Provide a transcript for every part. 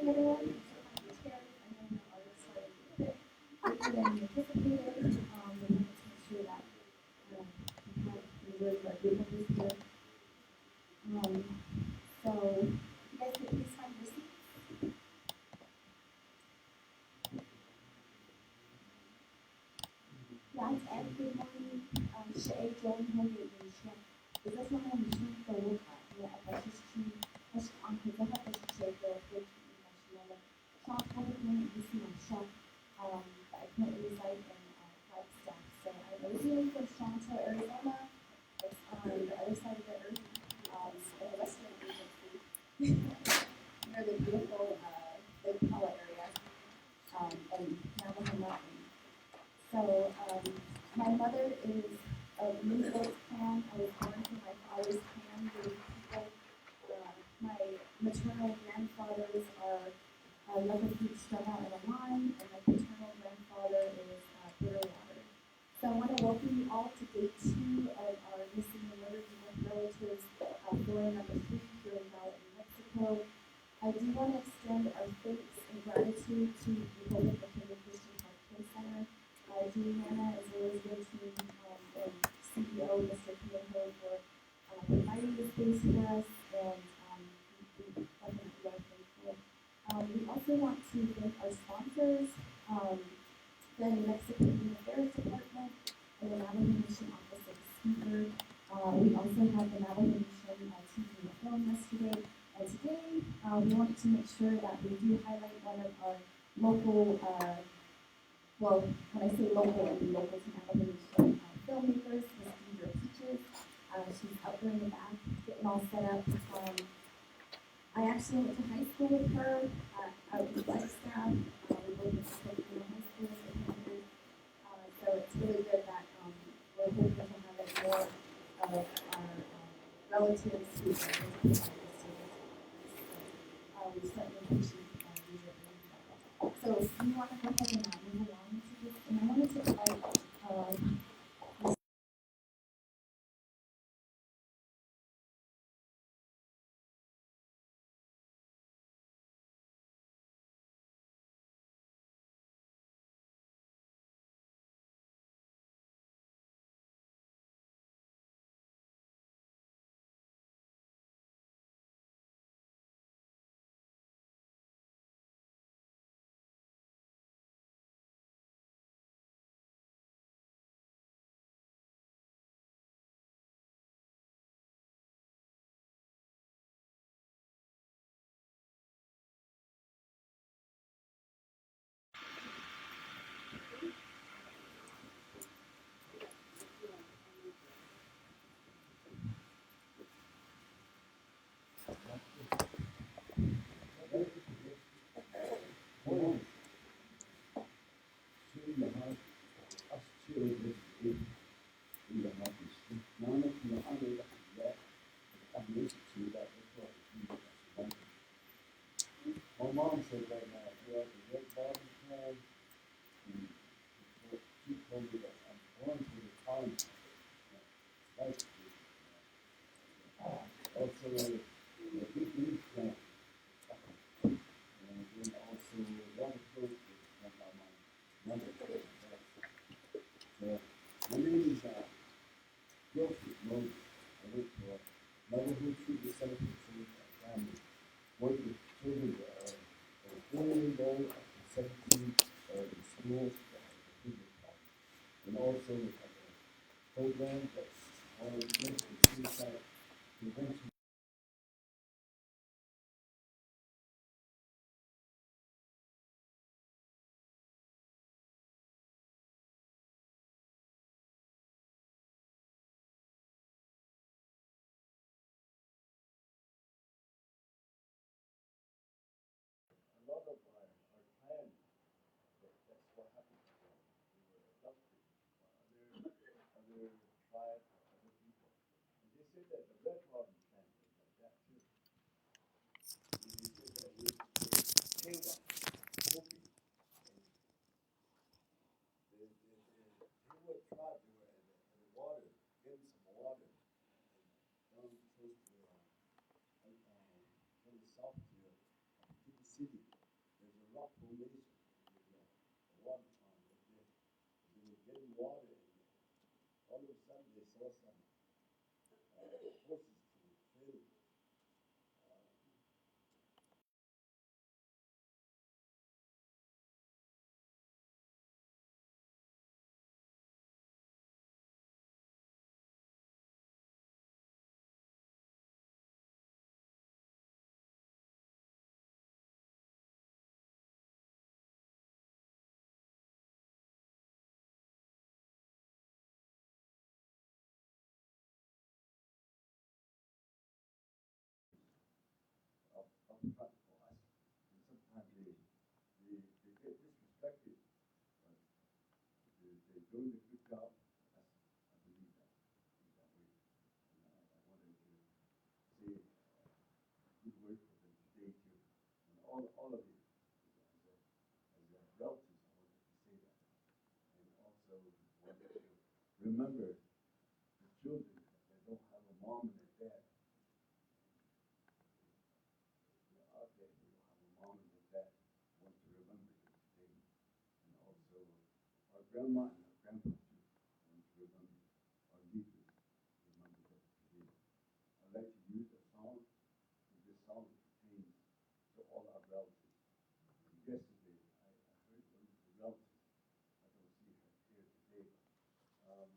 everyone. So I'm Terry. I know our audit started a bit later than we anticipated. We wanted to make sure that we had reserved our group members here. So you guys could please find your seats. That's Ed. Good morning. Shay, Joan, Henry, and Shem. Beześlona miesiączka Łuka, nie apatyści, też ankietowa też czego wróci na śledzę. Shop probably you see my shop, but I currently reside in Flagstaff. So I'm originally from Shanta, Arizona. It's on the other side of the earth, in the western agency, near the beautiful Lake Pala area, and Navajo Mountain. So my mother is a Minnesota clan. I was born to my father's clan, the people. My maternal grandfathers are Leatherfeet strung out in a line, and my paternal grandfather is Bitterwater. So I want to welcome you all to day 2 of our Missing and Murdered Relatives Forum number 3 here in Gallup, New Mexico. I do want to extend our thanks and gratitude to Rehoboth McKinley Christian Health Care Center, Diné, as well as your team and CEO, Mr. Rehoboth, for providing the space for us, and we definitely are thankful. We also want to thank our sponsors, the New Mexico Human Affairs Department, and the Navajo Nation Office of Speaker. We also have the Navajo Nation TV in the film yesterday. And today, we wanted to make sure that we do highlight one of our local, well, when I say local, I mean local to Navajo Nation filmmakers, Miss Deidre Peaches. She's up there in the back, getting all set up. I actually went to high school with her out in Flagstaff. We both went to Spokane High School as teenagers. So it's really good that we're hoping to have more of our relatives who are going to provide this service. We certainly appreciate these events. So we want to go ahead and move along to this, and I wanted to invite my mom said right now, you have the red bottom plan, and she told me that I'm born to the time. Like, also, the big leaf plant, and then also water fruit from my mother. So, my name is Joseph Moses. I work for Navajo Treatment Center for Family. Work with children that are 4 years old up to 17 in schools and also we have a program that's linked to suicide prevention. A lot of our clan, that's what happened to them. They were adopted by other tribes or other people. And they said that the red robin plant was like that too. And they said that we came up hoping. And they were tried, they were at the water, getting some water. And down close to from the south to the city. formation. The water pond right there. And they were getting water, and all of a sudden they saw some horses trailing. Uh, up front for us. And sometimes they get disrespected, but they're doing a good job. That's, I believe that, that way. And I wanted to say good word for them today too. And all of you, as a relatives, I wanted to say that. And also wanted to remember the children that don't have a mom and a dad. They're out there, they don't have a mom and a dad. I want to remember them today. And also our grandma and our grandpa too. I want to remember our leaders. Remember them today. I'd like to use a song, and this song pertains to all our relatives. And yesterday, I heard one of the relatives. I don't see her here today. Um,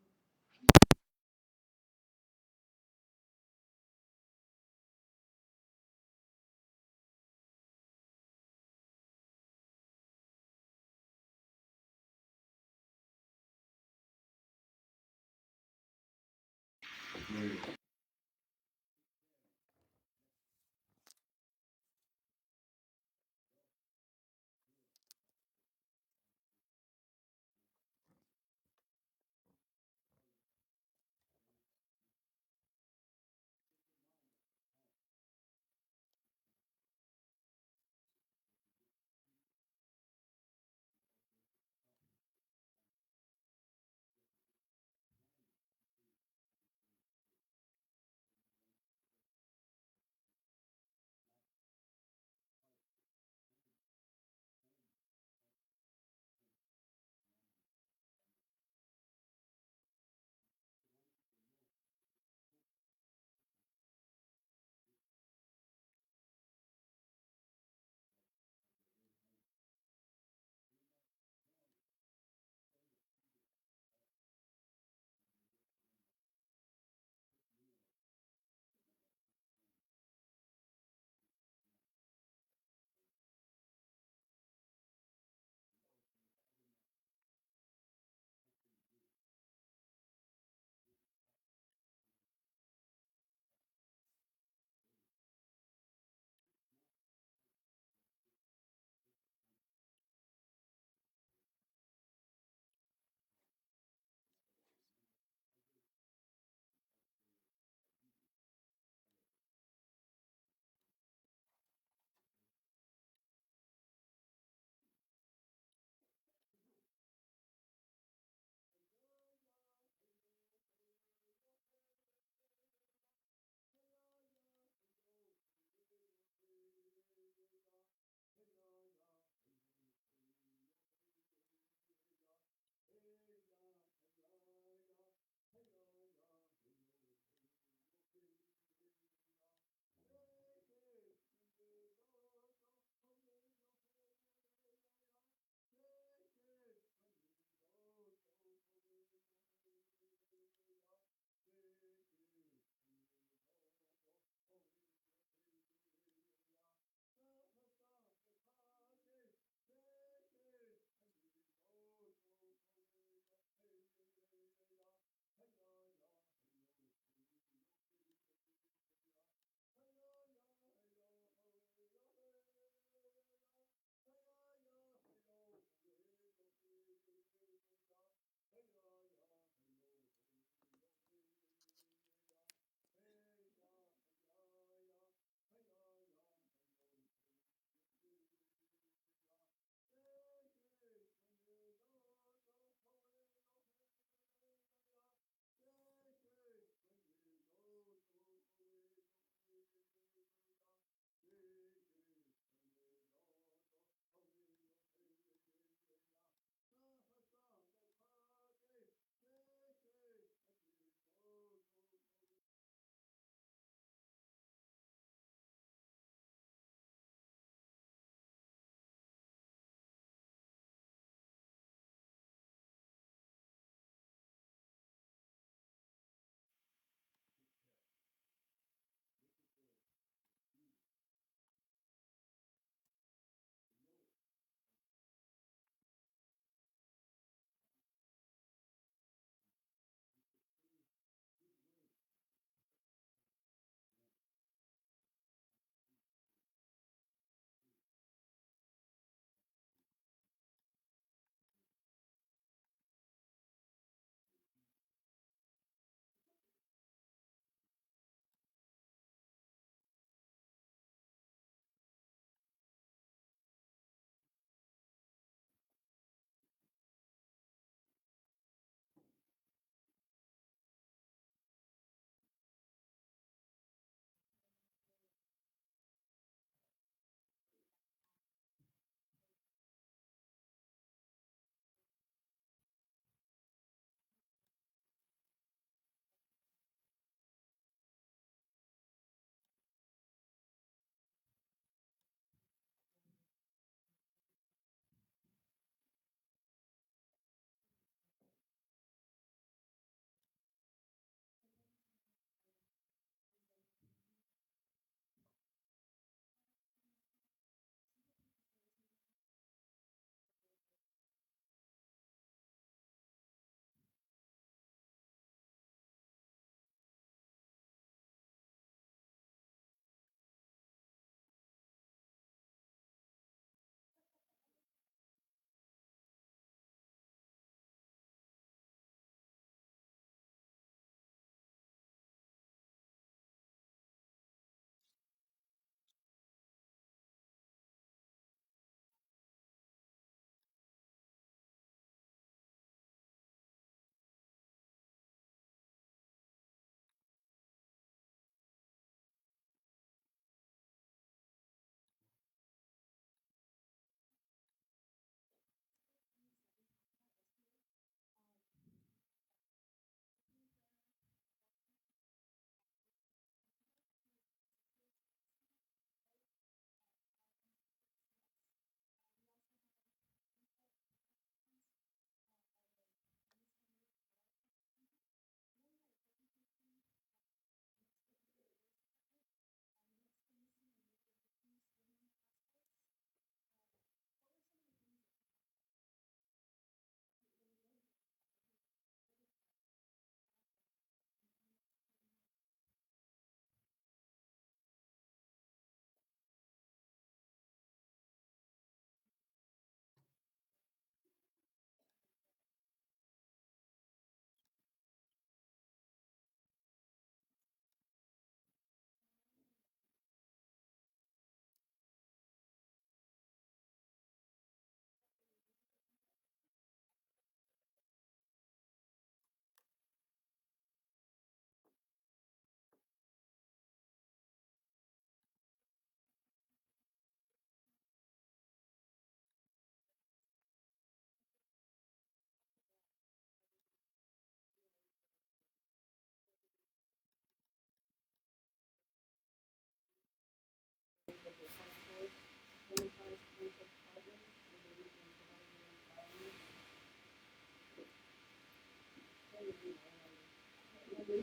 So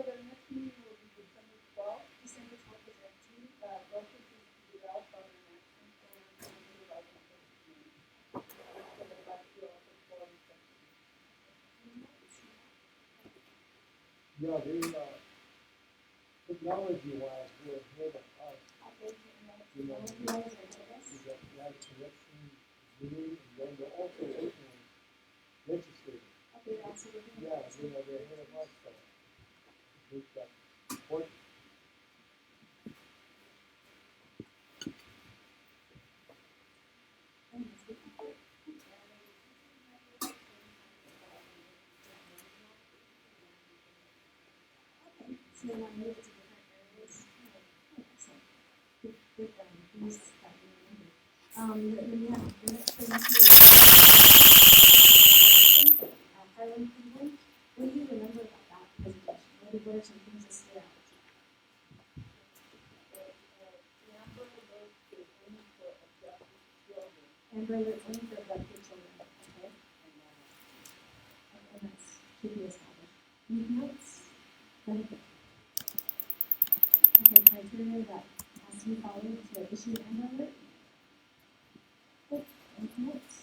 the next meeting will be December 12th. December 12th is at 2. Both of these to develop on an action plan and development of the community. So they'd like to also form section. Yeah, they, technology-wise, we're ahead of us. You know, we got live correction, Zoom, and then they're also working on legislating. Okay, that's what we're Yeah, you know, they're ahead of us, so we've got important. So they want to move to different areas. Excellent. Good, these that we remember. The next presenter is Harlan Cleveland. What do you remember about that presentation? What are some things that stood out? Amber Alerts only for abducted children. Okay. And that's to be established. Anything else? Benefit. Okay, criteria that has to be followed to issue an Amber Alert. Good. Anything else?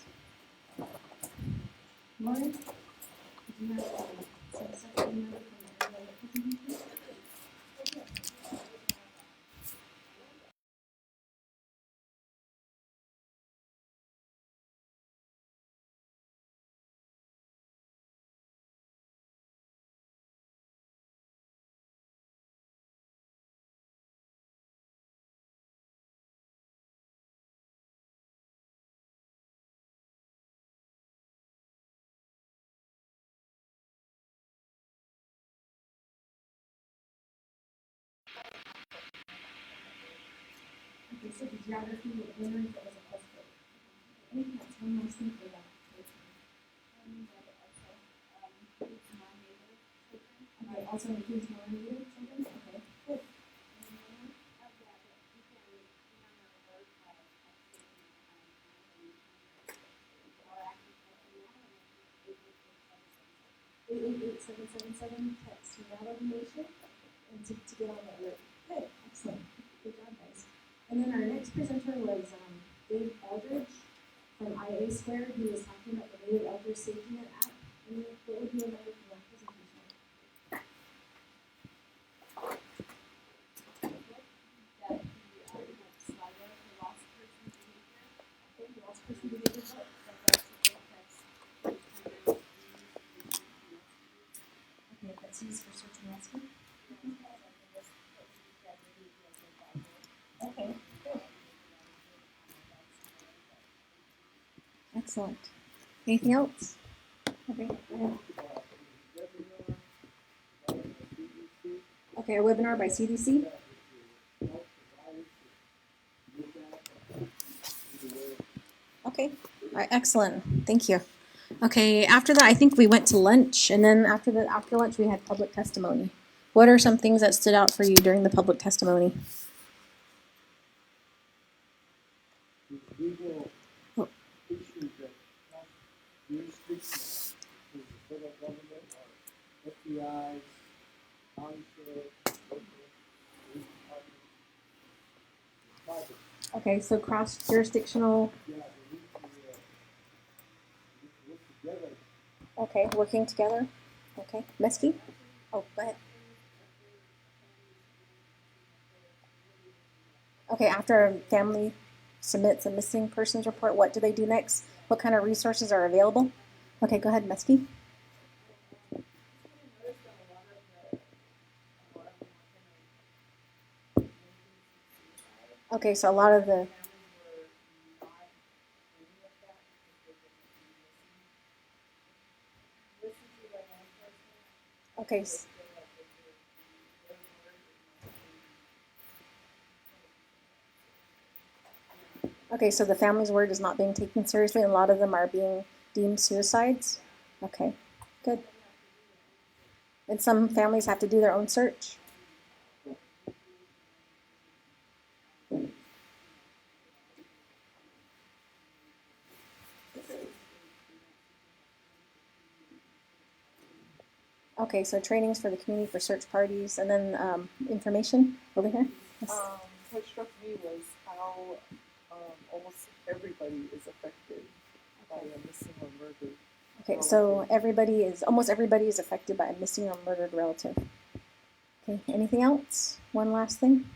Lauren, did you have some stuff you remember from the Amber Alert presentation? Okay, so the geography, we learned that was a plus grade. Anything else? One last thing for that. Okay, also includes non-native children? Okay, good. Eight 777 text without information and to get on that alert. Good, excellent. Good job, guys. And then our next presenter was Dave Aldridge from IA Squared. He was talking about the Native Elder Safety Net app. And what would you remember from that presentation? That the lost person behavior book. Okay, that's used for search and rescue. Okay, good. Excellent. Anything else? Okay. Okay, a webinar by CDC. Okay, all right, excellent. Thank you. Okay, after that, I think we went to lunch, and then after lunch, we had public testimony. What are some things that stood out for you during the public testimony? Legal issues that have jurisdiction to the federal government or FBI, county sheriff, local police department, private. Okay, so cross-jurisdictional. Yeah, they need to work together. Okay, working together. Okay, Mesty? Oh, go ahead. Okay, after a family submits a missing persons report, what do they do next? What kind of resources are available? Okay, go ahead, Mesty. Okay, so a lot of the okay. Okay, so the family's word is not being taken seriously, and a lot of them are being deemed suicides. Okay, good. And some families have to do their own search. Okay, so trainings for the community for search parties, and then information over here. Yes. What struck me was how almost everybody is affected by a missing or murdered. Okay, so almost everybody is affected by a missing or murdered relative. Okay, anything else? One last thing?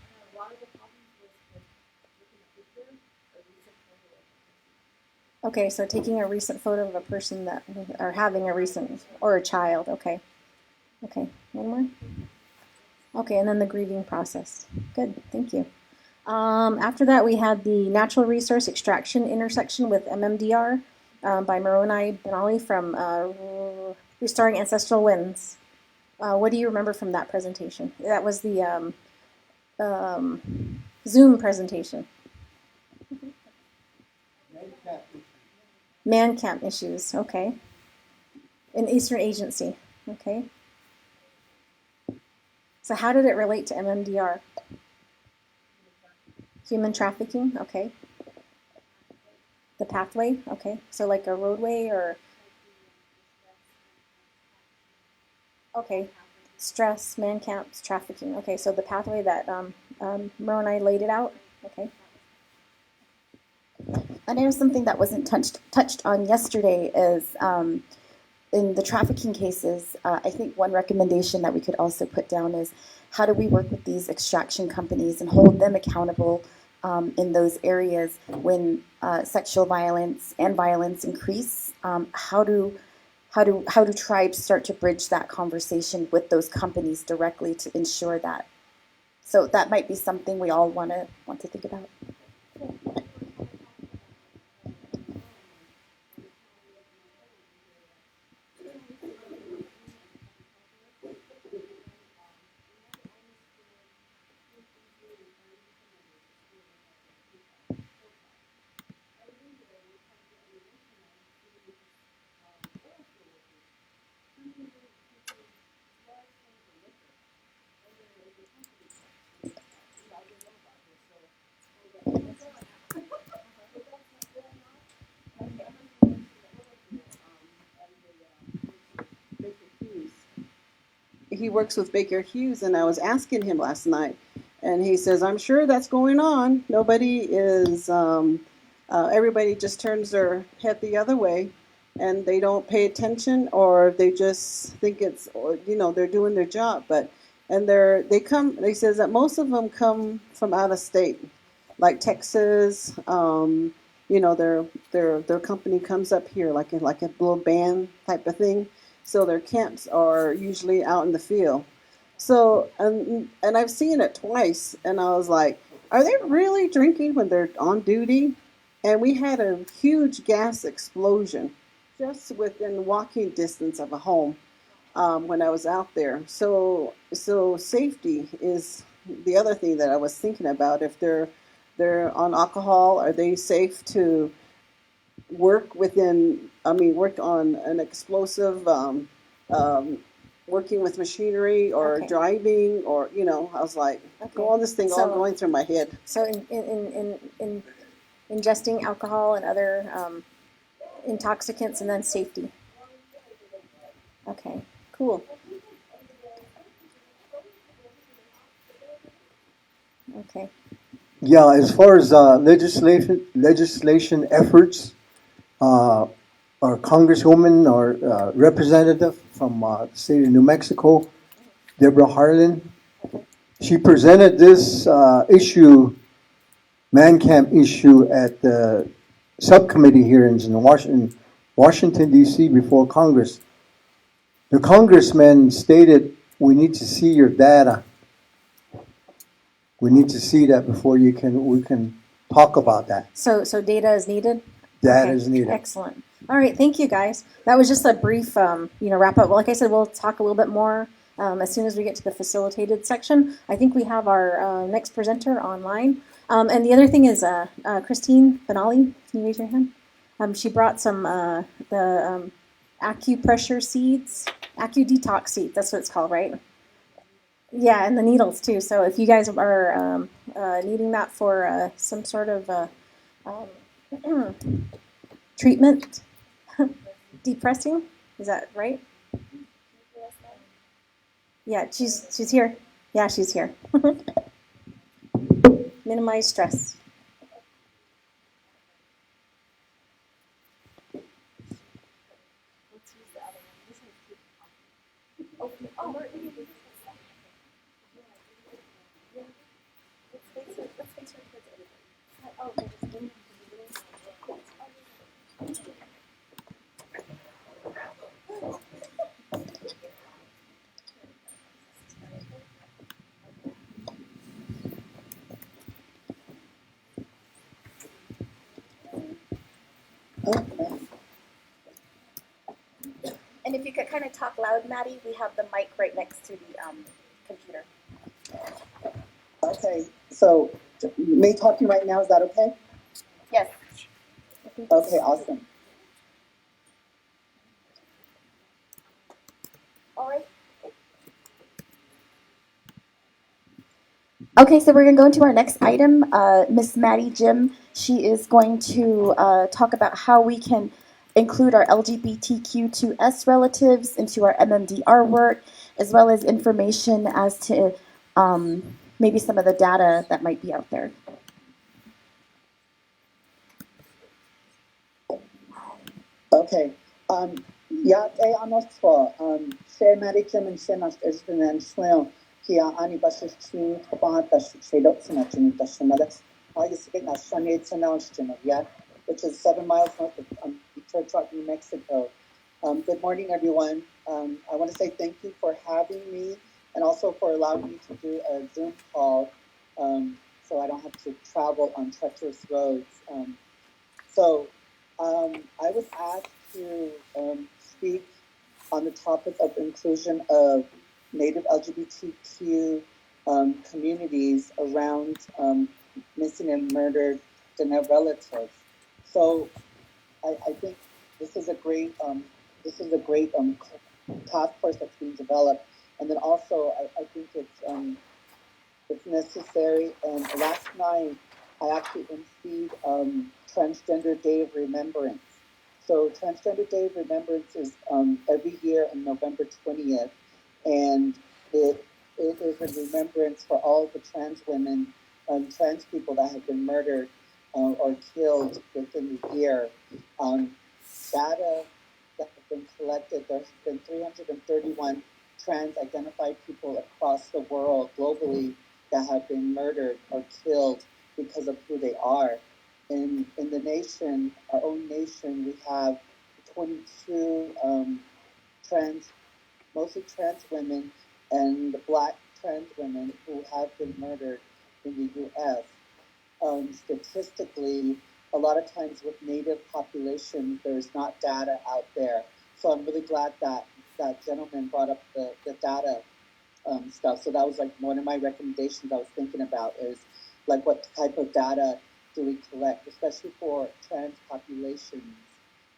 Okay, so taking a recent photo of a person that, or having a recent, or a child, okay. Okay, one more? Okay, and then the grieving process. Good, thank you. After that, we had the natural resource extraction intersection with MMDR by Moroni Benali from Restoring Ancestral Winds. What do you remember from that presentation? That was the Zoom presentation. Man camp issues, okay. An Eastern agency, okay. So how did it relate to MMDR? Human trafficking, okay. The pathway, okay. So like a roadway or... Okay. Stress, man camps, trafficking. Okay, so the pathway that Moroni laid it out, okay. I know something that wasn't touched on yesterday is in the trafficking cases, I think one recommendation that we could also put down is how do we work with these extraction companies and hold them accountable in those areas when sexual violence and violence increase? How do tribes start to bridge that conversation with those companies directly to ensure that? So that might be something we all want to think about. He works with Baker Hughes, and I was asking him last night, and he says, "I'm sure that's going on. Nobody is. Everybody just turns their head the other way, and they don't pay attention, or they just think it's, they're doing their job. But they come. They says that most of them come from out of state, like Texas. Their company comes up here like a little band type of thing. So their camps are usually out in the field. So and I've seen it twice, and I was like, are they really drinking when they're on duty? And we had a huge gas explosion just within walking distance of a home when I was out there. So safety is the other thing that I was thinking about. If they're on alcohol, are they safe to work work on an explosive, working with machinery or Okay. driving, or, I was like, Okay. all this thing all So- going through my head. So in ingesting alcohol and other intoxicants, and then safety. Okay, cool. Okay. Yeah, as far as legislation efforts, our Congresswoman or representative from the state of New Mexico, Deborah Harlan, she presented this man camp issue at the subcommittee hearings in Washington, D.C. before Congress. The congressman stated, we need to see your data. We need to see that before we can talk about that. So data is needed? Data Okay, is needed. Excellent. All right, thank you guys. That was just a brief, wrap up. Well, like I said, we'll talk a little bit more as soon as we get to the facilitated section. I think we have our next presenter online. And the other thing is Christine Benali. Can you raise your hand? She brought some the acupressure seeds, AcuDetox seeds. That's what it's called, right? Yeah, and the needles too. So if you guys are needing that for some sort of treatment, depressing, is that right? Yeah, she's here. Yeah, she's here. Minimize stress. And if you could kind of talk loud, Maddie, we have the mic right next to the computer. Okay, so me talking right now, is that okay? Yes. Okay, awesome. All right. Okay, so we're going to go into our next item. Miss Maddie Jim, she is going to talk about how we can include our LGBTQ2S relatives into our MMDR work, as well as information as to maybe some of the data that might be out there. Okay. Ja, ano swa. She mari jem she nas espen shwel. Kia ani basis chu kapata she dot sina chini tashina. That's I used to get shani tsanaushina, yeah, which is 7 miles north of Church Rock, New Mexico. Good morning, everyone. I want to say thank you for having me and also for allowing me to do a Zoom call so I don't have to travel on treacherous roads. I was asked to speak on the topic of inclusion of Native LGBTQ communities around missing and murdered Diné relatives. So I think this is a great task force that's being developed, and then also I think it's necessary. And last night, I actually emceed Transgender Day of Remembrance. So Transgender Day of Remembrance is every year on November 20th, and it is a remembrance for all the trans women, trans people that have been murdered or killed within the year. Data that have been collected, there's been 331 trans identified people across the world globally that have been murdered or killed because of who they are. In the nation, our own nation, we have 22 mostly trans women and Black trans women who have been murdered in the U.S. Statistically, a lot of times with Native populations, there's not data out there. So I'm really glad that that gentleman brought up the data stuff. So that was like one of my recommendations I was thinking about is like what type of data do we collect, especially for trans populations.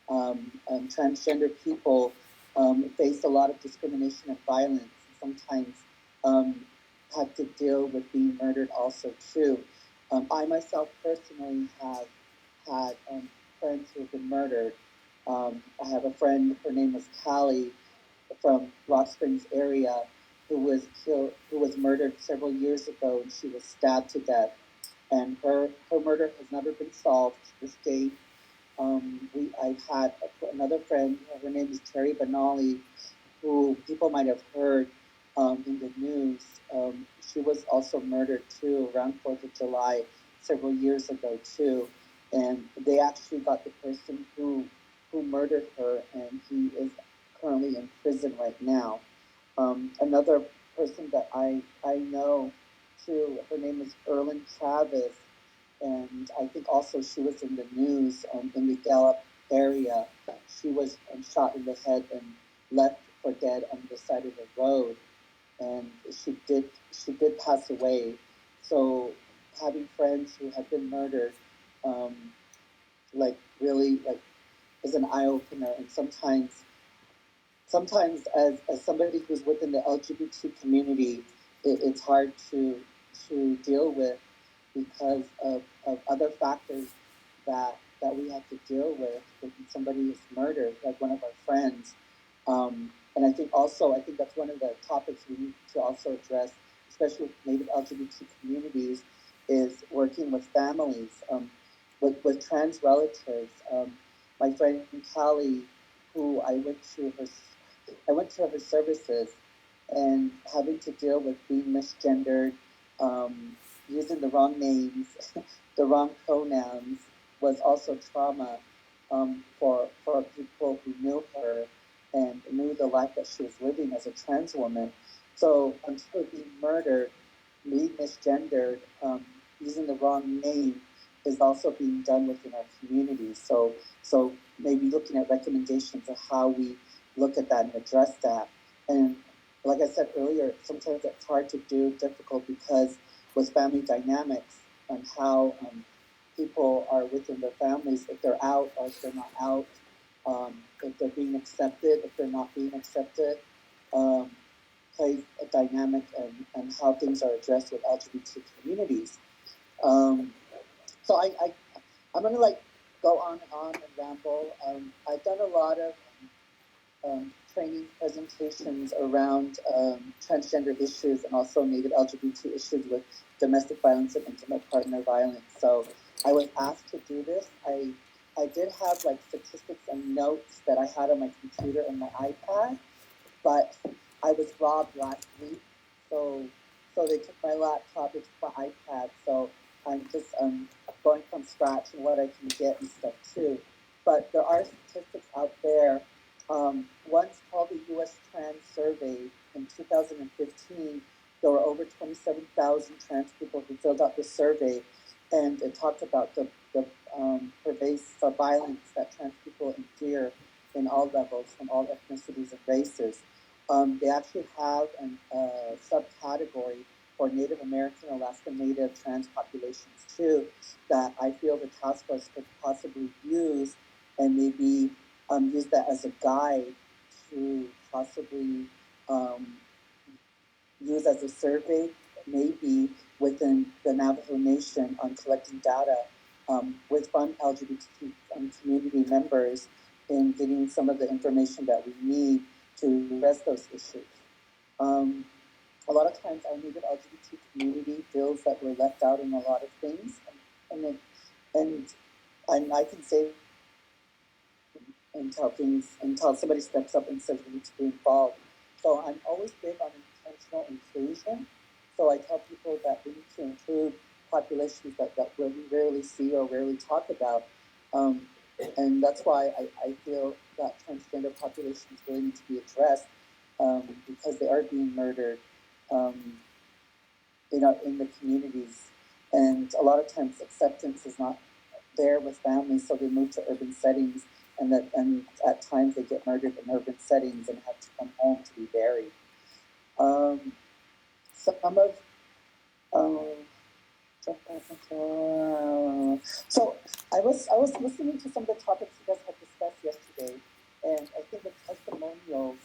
Transgender people face a lot of discrimination and violence. Sometimes have to deal with being murdered also too. I myself personally have had friends who have been murdered. I have a friend, her name was Callie from Rock Springs area, who was murdered several years ago, and she was stabbed to death. And her murder has never been solved to this date. I've had another friend, her name is Terry Benali, who people might have heard in the news. She was also murdered too around 4th of July several years ago too. And they actually got the person who murdered her, and he is currently in prison right now. Another person that I know too, her name is Erlyn Travis, and I think also she was in the news in the Gallup area. She was shot in the head and left for dead on the side of the road, and she did pass away. So having friends who have been murdered, like really like is an eye opener. And sometimes as somebody who's within the LGBT community, it's hard to deal with because of other factors that we have to deal with when somebody is murdered, like one of our friends. And I think also, I think that's one of the topics we need to also address, especially with Native LGBT communities, is working with families, with trans relatives. My friend Callie, who I went to her services, and having to deal with being misgendered, using the wrong names, the wrong pronouns was also trauma for people who knew her and knew the life that she was living as a trans woman. So until being murdered, being misgendered, using the wrong name is also being done within our community. So maybe looking at recommendations of how we look at that and address that. And like I said earlier, sometimes it's hard to do, difficult, because with family dynamics and how people are within their families, if they're out or if they're not out, if they're being accepted, if they're not being accepted, plays a dynamic and how things are addressed with LGBT communities. So I'm gonna like go on and on and ramble. I've done a lot of training presentations around transgender issues and also Native LGBT issues with domestic violence and intimate partner violence. So I was asked to do this. I did have like statistics and notes that I had on my computer and my iPad, but I was robbed last week. So they took my laptop, they took my iPad. So I'm just going from scratch and what I can get and stuff too. But there are statistics out there. One's called the U.S. Trans Survey. In 2015, there were over 27,000 trans people who filled out the survey, and it talked about the pervasive violence that trans people endure in all levels, from all ethnicities and races. They actually have a subcategory for Native American, Alaska Native trans populations too, that I feel the task force could possibly use and maybe use that as a guide to possibly use as a survey, maybe within the Navajo Nation, on collecting data with from LGBT community members in getting some of the information that we need to address those issues. A lot of times our Native LGBT community feels that we're left out in a lot of things, and I can say until somebody steps up and says we need to be involved. So I'm always big on intentional inclusion. So I tell people that we need to include populations that we rarely see or rarely talk about. And that's why I feel that transgender populations really need to be addressed, because they are being murdered in the communities. And a lot of times acceptance is not there with families, so they move to urban settings, and at times they get murdered in urban settings and have to come home to be buried. Some of so I was listening to some of the topics you guys had discussed yesterday, and I think the testimonials,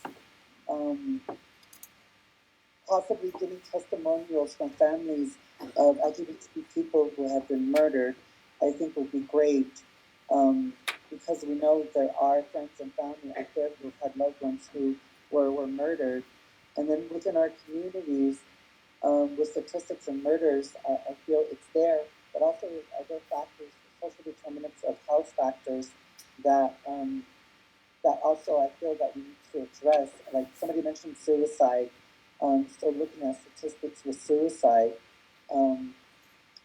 possibly getting testimonials from families of LGBT people who have been murdered, I think would be great, because we know there are friends and family out there who've had loved ones who were murdered. And then within our communities, with statistics and murders, I feel it's there, but also with other factors, social determinants of health factors that that also I feel that we need to address. Like somebody mentioned suicide. So looking at statistics with suicide,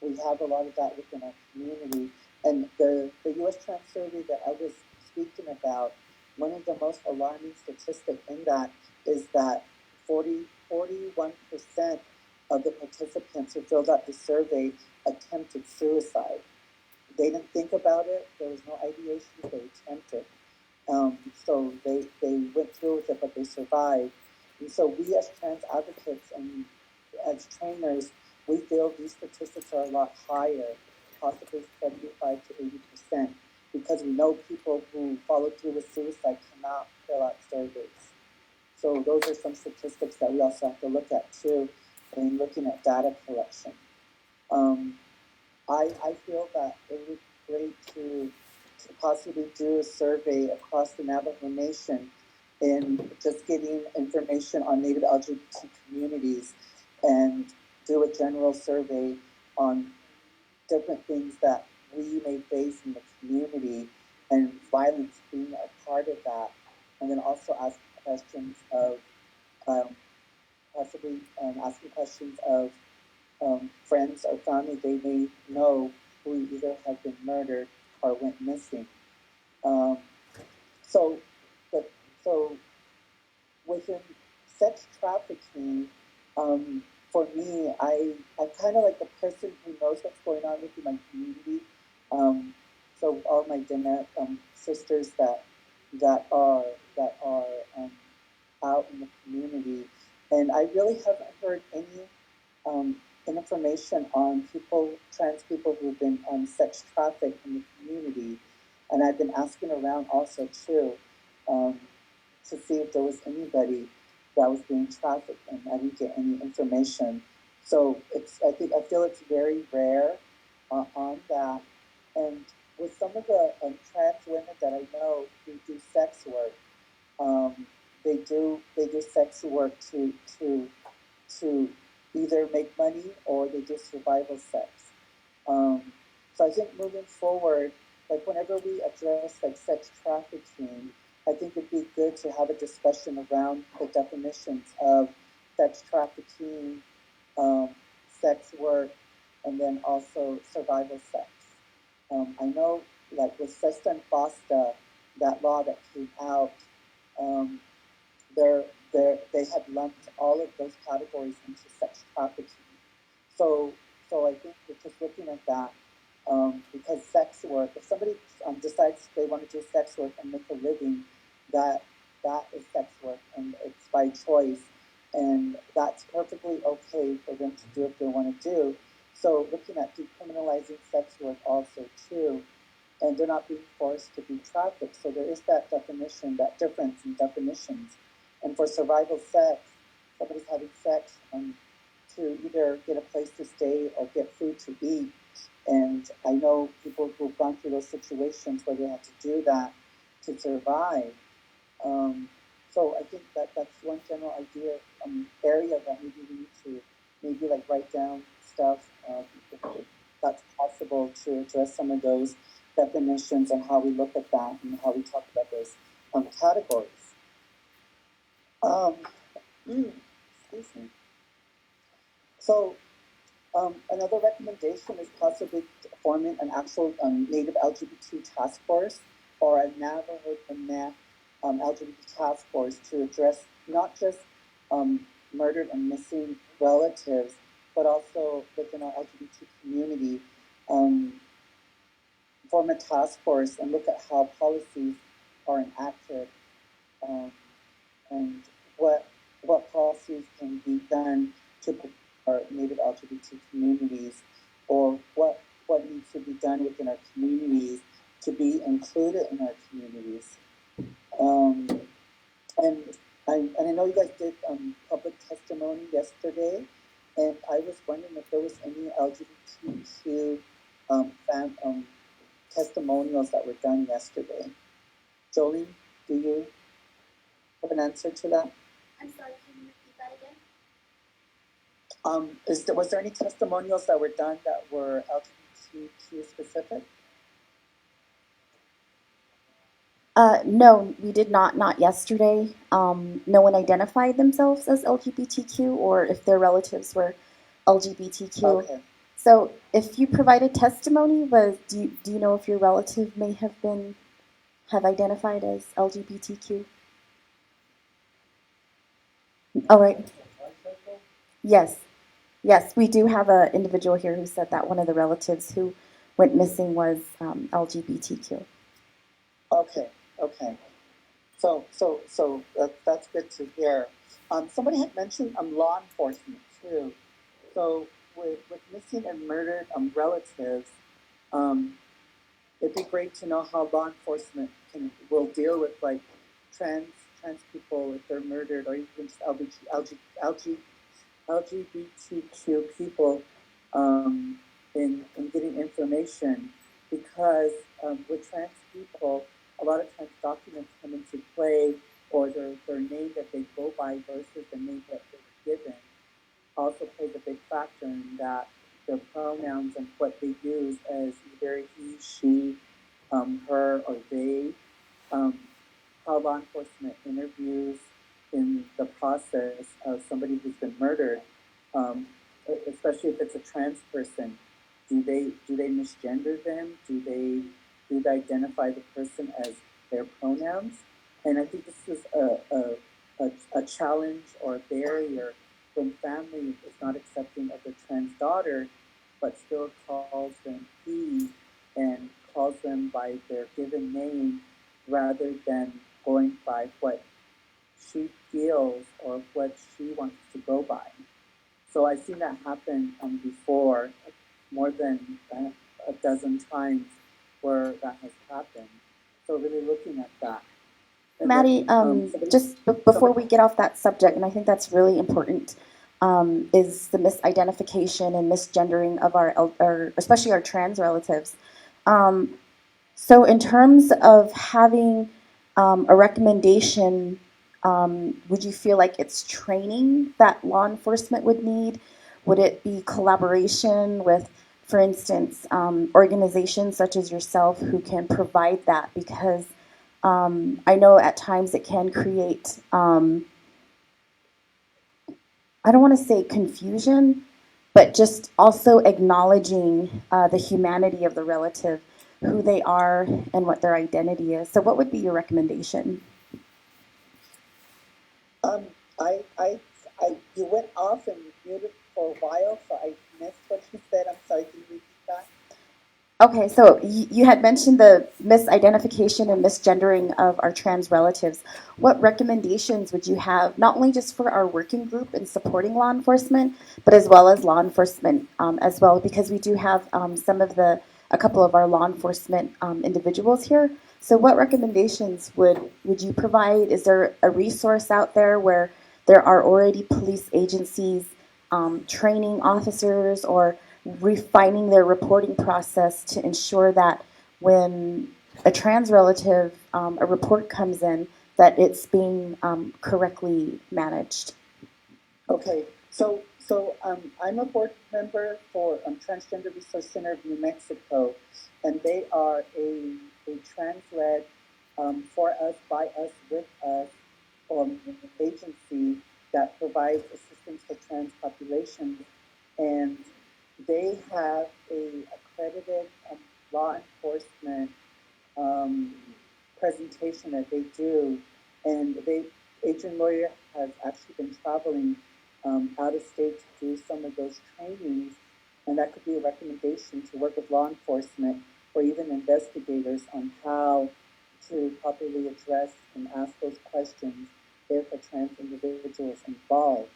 we have a lot of that within our community. And the U.S. Trans Survey that I was speaking about, one of the most alarming statistics in that is that 41% of the participants who filled out the survey attempted suicide. They didn't think about it. There was no ideation. They attempted. So they went through with it, but they survived. And so we as trans advocates and as trainers, we feel these statistics are a lot higher, possibly 75 to 80%, because we know people who follow through with suicide cannot fill out surveys. So those are some statistics that we also have to look at too in looking at data collection. I feel that it would be great to possibly do a survey across the Navajo Nation in just getting information on Native LGBT communities and do a general survey on different things that we may face in the community and violence being a part of that. And then also ask questions of possibly asking questions of friends or family they may know who either have been murdered or went missing. Um, so, but, so within sex trafficking, for me, I'm kind of like the person who knows what's going on within my community. So all my Diné sisters that are out in the community, and I really haven't heard any information on trans people who've been sex trafficked in the community, and I've been asking around also too. To see if there was anybody that was being trafficked, and I didn't get any information. So I feel it's very rare on that. And with some of the trans women that I know who do sex work, they do sex work to either make money or they do survival sex. So I think moving forward, like whenever we address like sex trafficking, I think it'd be good to have a discussion around the definitions of sex trafficking, sex work, and then also survival sex. I know, like with Sesta and FOSTA, that law that came out, um, they had lumped all of those categories into sex trafficking. So, I think we're just looking at that because sex work. If somebody decides they want to do sex work and make a living, that is sex work, and it's by choice, and that's perfectly okay for them to do if they want to do. So, looking at decriminalizing sex work also too, and they're not being forced to be trafficked. So there is that definition, that difference in definitions. And for survival sex, somebody's having sex to either get a place to stay or get food to eat. And I know people who've gone through those situations where they had to do that to survive. So I think that's one general idea, area that maybe we need to maybe like write down stuff if that's possible to address some of those definitions and how we look at that and how we talk about those categories. Excuse me. So another recommendation is possibly forming an actual Native LGBT task force or a Navajo Diné LGBT task force to address not just murdered and missing relatives, but also within our LGBT community. Form a task force and look at how policies are enacted and what policies can be done to protect our Native LGBT communities, or what needs to be done within our communities to be included in our communities. And I know you guys did public testimony yesterday, and I was wondering if there was any LGBTQ testimonials that were done yesterday. Jolene, do you have an answer to that? I'm sorry, can you repeat that again? Was there any testimonials that were done that were LGBTQ specific? No, we did not yesterday. No one identified themselves as LGBTQ or if their relatives were LGBTQ. Okay. So if you provided testimony, do you know if your relative may have identified as LGBTQ? All right. Yes. Yes, we do have an individual here who said that one of the relatives who went missing was LGBTQ. Okay. So that's good to hear. Somebody had mentioned law enforcement too. So with missing and murdered relatives, it'd be great to know how law enforcement will deal with like trans people if they're murdered, or even just LGBTQ people in getting information, because with trans people, a lot of times documents come into play, or their name that they go by versus the name that they were given also plays a big factor in that their pronouns and what they use as either he, she, her, or they. Um, how law enforcement interviews in the process of somebody who's been murdered, um, especially if it's a trans person. Do they misgender them? Do they identify the person as their pronouns? And I think this is a challenge or a barrier when family is not accepting of their trans daughter, but still calls them he and calls them by their given name rather than going by what she feels or what she wants to go by. So I've seen that happen before, more than a dozen times where that has happened. So really looking at that. And Maddie, then, before we get off that subject, and I think that's really important, is the misidentification and misgendering of our especially our trans relatives. So in terms of having a recommendation, would you feel like it's training that law enforcement would need? Would it be collaboration with, for instance, organizations such as yourself who can provide that? Because I know at times it can create, I don't want to say confusion, but just also acknowledging the humanity of the relative, who they are, and what their identity is. So, what would be your recommendation? um, you went off and muted for a while, so I missed what you said. I'm sorry, can you repeat that? Okay, so you had mentioned the misidentification and misgendering of our trans relatives. What recommendations would you have, not only just for our working group in supporting law enforcement, but as well as law enforcement as well? Because we do have a couple of our law enforcement individuals here. So, what recommendations would you provide? Is there a resource out there where there are already police agencies training officers or refining their reporting process to ensure that when a trans relative, a report comes in, that it's being correctly managed? Okay, I'm a board member for Transgender Resource Center of New Mexico, and they are a trans-led, for us, by us, with us agency that provides assistance for trans populations, and they have a accredited law enforcement um, presentation that they do, and Adrian Lawyer has actually been traveling out of state to do some of those trainings, and that could be a recommendation to work with law enforcement or even investigators on how to properly address and ask those questions if a trans individual is involved.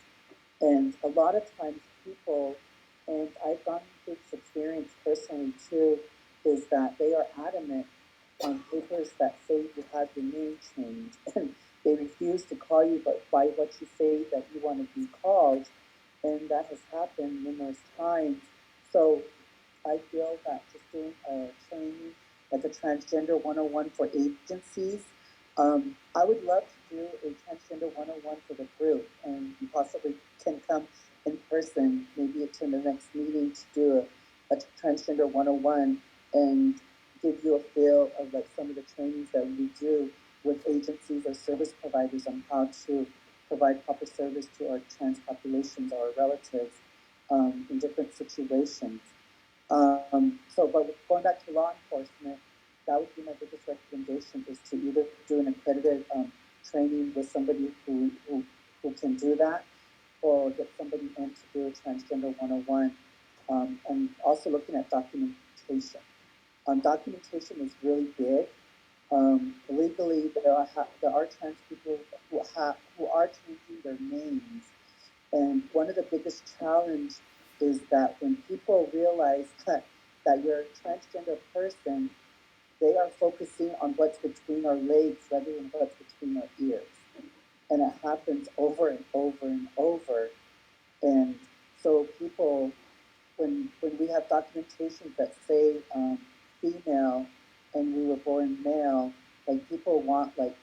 And a lot of times people, and I've gone through this experience personally too, is that they are adamant on papers that say you have your name changed, and they refuse to call you but by what you say that you want to be called, and that has happened numerous times. So I feel that just doing a training like a Transgender 101 for agencies, I would love to do a Transgender 101 for the group, and you possibly can come in person, maybe attend the next meeting to do a Transgender 101 and give you a feel of like some of the trainings that we do with agencies or service providers on how to provide proper service to our trans populations or our relatives in different situations. But going back to law enforcement, that would be my biggest recommendation, is to either do an accredited training with somebody who can do that, or get somebody in to do a Transgender 101. And also looking at documentation. Documentation is really big. Legally, there are trans people who are changing their names, and one of the biggest challenges is that when people realize that you're a transgender person, they are focusing on what's between our legs rather than what's between our ears. And it happens over and over and over. And so people, when we have documentation that say female and we were born male, like people want like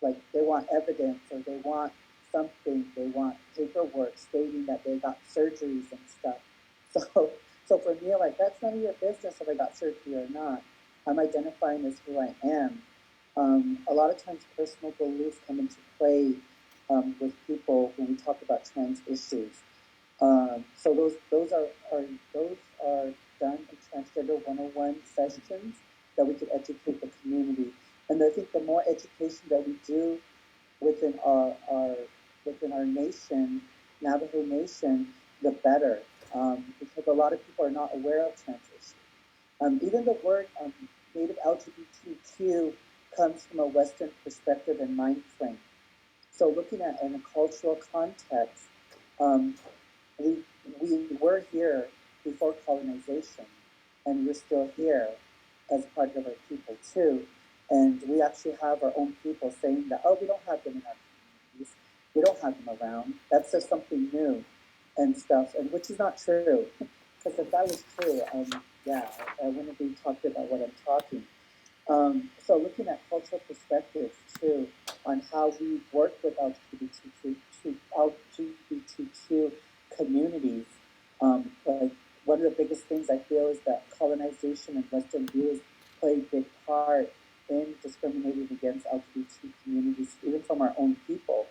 like they want evidence or they want something, they want paperwork stating that they got surgeries and stuff. So for me, like that's none of your business if I got surgery or not. I'm identifying as who I am. A lot of times, personal beliefs come into play with people when we talk about trans issues. So those are done in Transgender 101 sessions that we could educate the community. And I think the more education that we do within our nation, Navajo Nation, the better, because a lot of people are not aware of trans issues. Even the word Native LGBTQ comes from a Western perspective and mind frame. So looking at in a cultural context, we were here before colonization, and we're still here as part of our people too. And we actually have our own people saying that, oh, we don't have them in our communities, we don't have them around. That's just something new and stuff, and which is not true. Because if that was true, yeah, I wouldn't be talking about what I'm talking. So looking at cultural perspectives too on how we work with LGBTQ communities. Like one of the biggest things I feel is that colonization and Western views play a big part in discriminating against LGBT communities, even from our own people.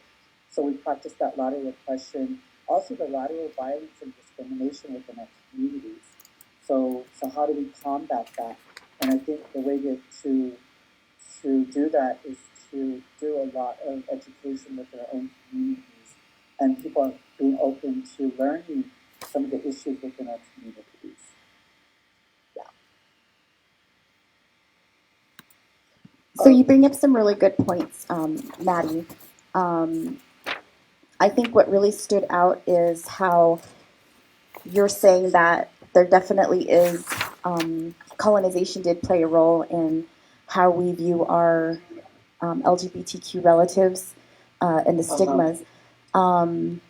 So we practice that lateral repression, also the lateral violence and discrimination within our communities. So how do we combat that? And I think the way to do that is to do a lot of education with our own communities and people being open to learning some of the issues within our communities. Yeah. So you bring up some really good points, Maddie. I think what really stood out is how you're saying that there definitely is colonization did play a role in how we view our LGBTQ relatives and the stigmas. And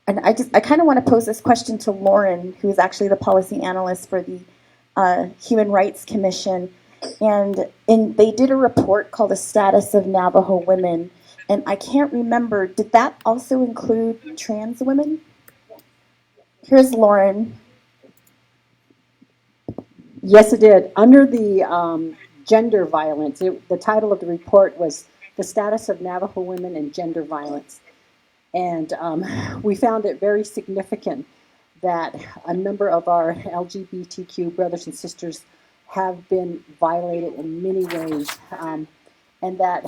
I kind of want to pose this question to Lauren, who is actually the policy analyst for the Human Rights Commission. And they did a report called The Status of Navajo Women. And I can't remember, did that also include trans women? Here's Lauren. Yes, it did. Under the gender violence, the title of the report was The Status of Navajo Women and Gender Violence. And we found it very significant that a number of our LGBTQ brothers and sisters have been violated in many ways. And that,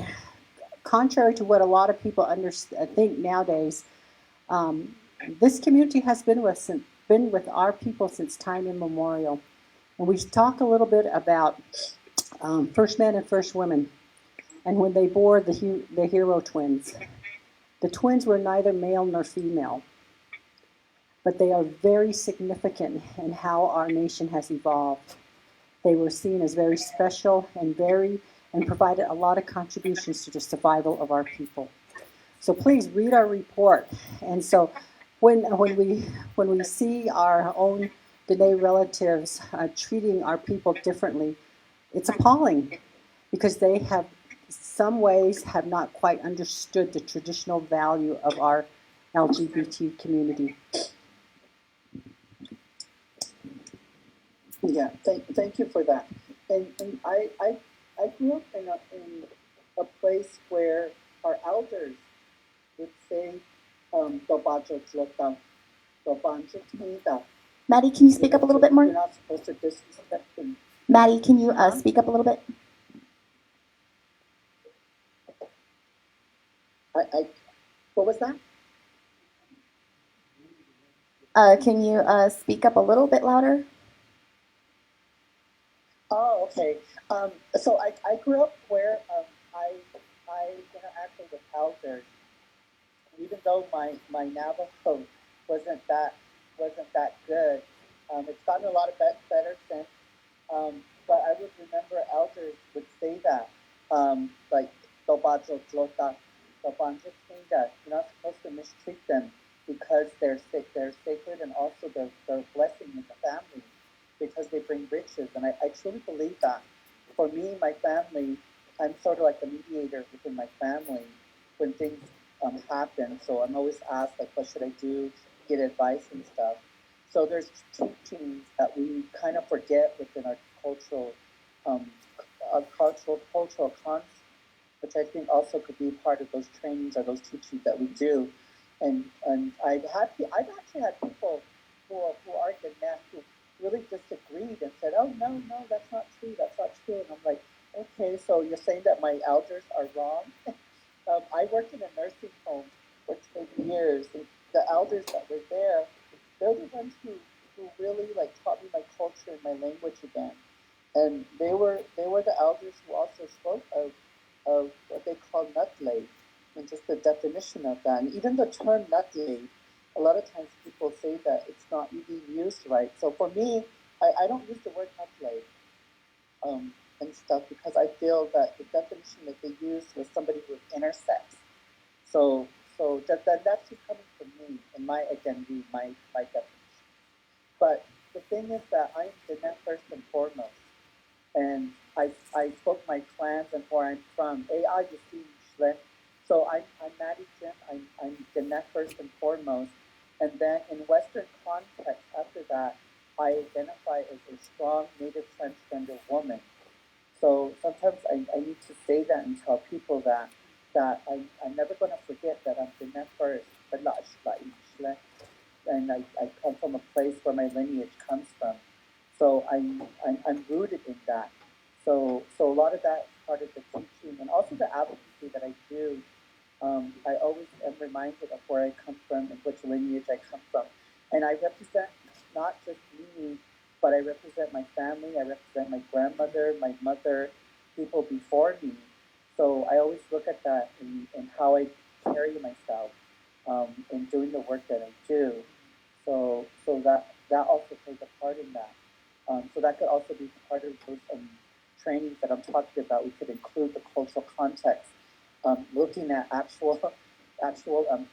contrary to what a lot of people think nowadays, this community has been with our people since time immemorial. And we talk a little bit about first men and first women, and when they bore the hero twins. The twins were neither male nor female, but they are very significant in how our nation has evolved. They were seen as very special and provided a lot of contributions to the survival of our people. So please read our report. And so when we see our own Diné relatives treating our people differently, it's appalling, because they have some ways have not quite understood the traditional value of our LGBT community. Yeah, thank you for that. And I grew up in a place where our elders would say, "Dobajo tlota, dobanjo tida." Maddie, can you speak up a little bit more? You're not supposed to disrespect them. Maddie, can you speak up a little bit? What was that? Can you speak up a little bit louder? Oh, okay. So I grew up where I interacted with elders, even though my Navajo wasn't that good. It's gotten a lot of better since. But I would remember elders would say that, like "Dobajo tlota, dobanjo tinga." You're not supposed to mistreat them because they're sacred, and also they're blessing in the family, because they bring riches. And I truly believe that. For me, my family, I'm sort of like a mediator within my family when things happen. So I'm always asked like, what should I do? Get advice and stuff. So there's teachings that we kind of forget within our um, cultural concepts, which I think also could be part of those trainings or those teachings that we do. And I've actually had people who are Diné who really disagreed and said, oh no, that's not true, and I'm like, okay, so you're saying that my elders are wrong? I worked in a nursing home for 10 years, and the elders that were there, they're the ones who really like taught me my culture and my language again. And they were the elders who also spoke of what they call nutley and just the definition of that. And even the term nutley, a lot of times people say that it's not being used right. So for me, I don't use the word nutley and stuff because I feel that the definition that they used was somebody who was intersex. So that's just coming from me and my identity, my definition. But the thing is that I'm Diné first and foremost. And I spoke my clans and where I'm from. AI you see Shle. So I'm Maddie Jim, I'm Diné first and foremost. And then in Western context after that, I identify as a strong native transgender woman. So sometimes I need to say that and tell people that I'm never gonna forget that I'm Diné first, but not Shle. And I come from a place where my lineage comes from. So I'm rooted in that. So a lot of that part of the teaching and also the advocacy that I do, I always am reminded of where I come from and which lineage I come from. And I represent not just me, but I represent my family, I represent my grandmother, my mother, people before me. So I always look at that and how I carry myself in doing the work that I do. So that also plays a part in that. So that could also be part of those trainings that I'm talking about. We could include the cultural context, looking at actual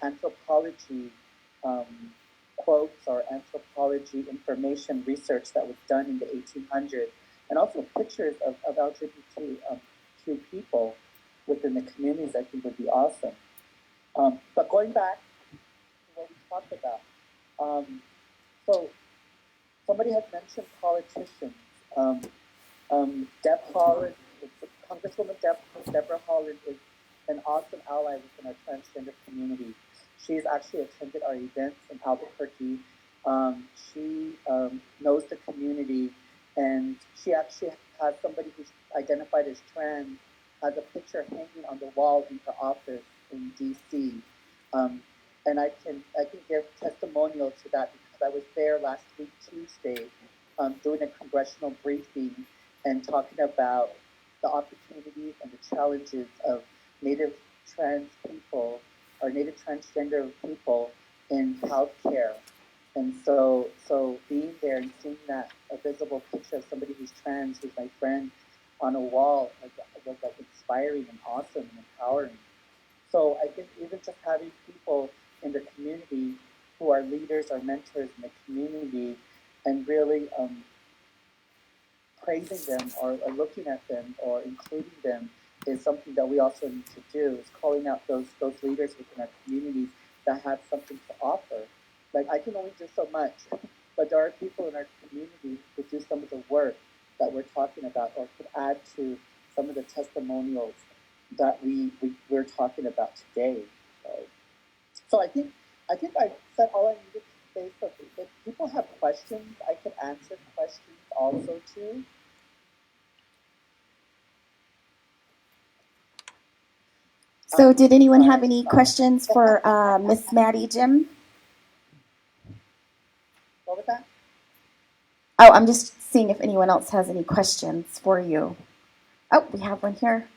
anthropology um, quotes or anthropology information research that was done in the 1800s, and also pictures of LGBTQ people within the communities. I think would be awesome. But going back to what we talked about, so somebody had mentioned politicians. Deb Holland, Congresswoman Deborah Holland is an awesome ally within our transgender community. She's actually attended our events in Albuquerque. She knows the community, and she actually has somebody who's identified as trans, has a picture hanging on the wall in her office in DC. Um, and I can give testimonial to that because I was there last week Tuesday, doing a congressional briefing and talking about the opportunities and the challenges of Native trans people or Native transgender people in healthcare. And so being there and seeing that a visible picture of somebody who's trans, who's my friend, on a wall was like inspiring and awesome and empowering. So I think even just having people in the community who are leaders or mentors in the community and really praising them or looking at them or including them is something that we also need to do, is calling out those leaders within our communities that have something to offer. Like I can only do so much, but there are people in our community who do some of the work that we're talking about or could add to some of the testimonials that we're talking about today. So I think I said all I needed to say. So if people have questions, I could answer questions also too. So, did anyone have any questions for Miss Maddie Jim? What was that? Oh, I'm just seeing if anyone else has any questions for you. Oh, we have one here.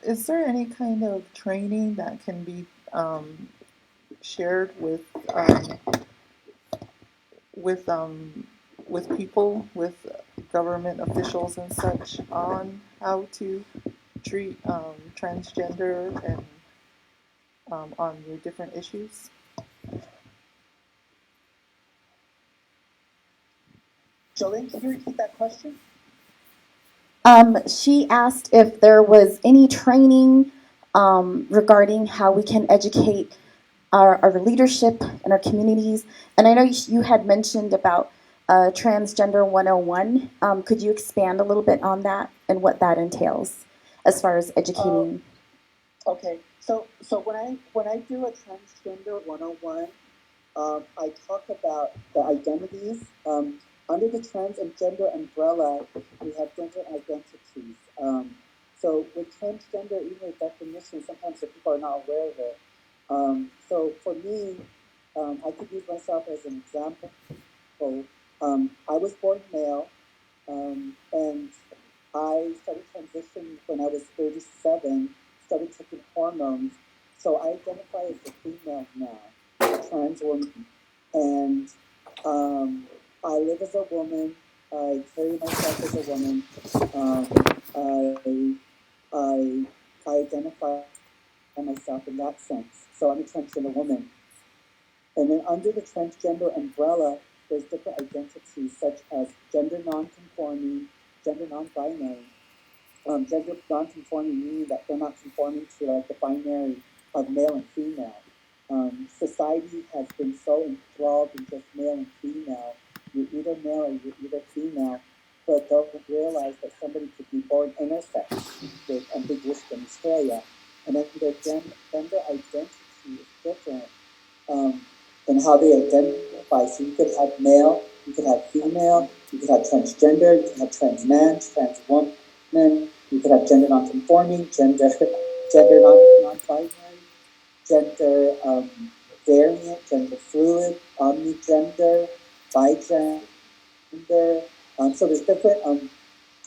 Is there any kind of training that can be shared with with people, with government officials and such on how to treat transgender and on your different issues? Jolene, can you repeat that question? She asked if there was any training regarding how we can educate our leadership in our communities. And I know you had mentioned about Transgender 101. Could you expand a little bit on that and what that entails as far as educating? Okay, so when I do a transgender 101, I talk about the identities. Under the trans and gender umbrella, we have different identities. So with transgender, even the definition, sometimes the people are not aware of it. So for me, I could use myself as an example. I was born male, and I started transitioning when I was 37, started taking hormones. So I identify as a female now, a trans woman. And I live as a woman. I carry myself as a woman. I identify myself in that sense. So I'm a transgender woman. And then under the transgender umbrella, there's different identities such as gender non-conforming, gender non-binary. Gender non-conforming meaning that they're not conforming to like the binary of male and female. Society has been so enthralled in just male and female. You're either male or you're either female, but don't realize that somebody could be born intersex with ambiguous genitalia, and then their gender identity is different and how they identify. So you could have male, you could have female, you could have transgender, you could have trans man, trans woman, you could have gender non-conforming, gender non-binary, gender variant, gender fluid, omnigender, bigender. So there's different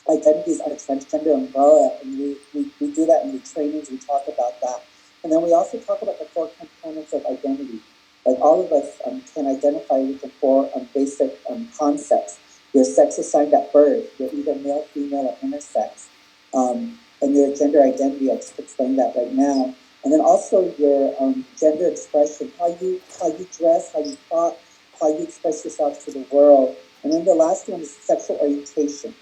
identities under transgender umbrella, and we do that in the trainings. We talk about that, and then we also talk about the 4 components of identity. Like all of us can identify with the 4 basic concepts. Your sex assigned at birth, you're either male, female, or intersex, and your gender identity. I just explained that right now, and then also your gender expression, how you dress, how you talk, how you express yourself to the world, and then the last one is sexual orientation.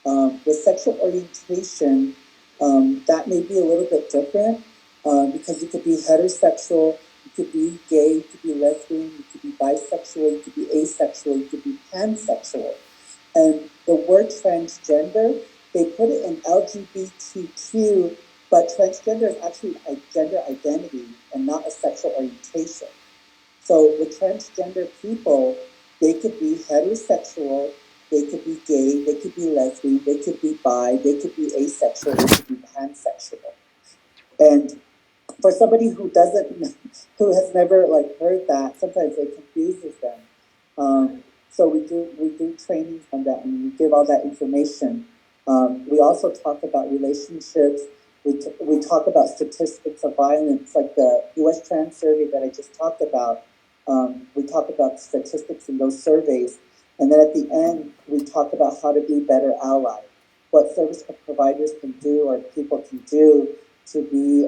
With sexual orientation, that may be a little bit different because you could be heterosexual, you could be gay, you could be lesbian, you could be bisexual, you could be asexual, you could be pansexual. And the word transgender, they put it in LGBTQ, but transgender is actually a gender identity and not a sexual orientation. So with transgender people, they could be heterosexual, they could be gay, they could be lesbian, they could be bi, they could be asexual, they could be pansexual. And for somebody who has never like heard that, sometimes it confuses them. So we do trainings on that, and we give all that information. We also talk about relationships. We talk about statistics of violence, like the U.S. Trans survey that I just talked about. We talk about statistics in those surveys. And then at the end, we talk about how to be better ally, what service providers can do or people can do to be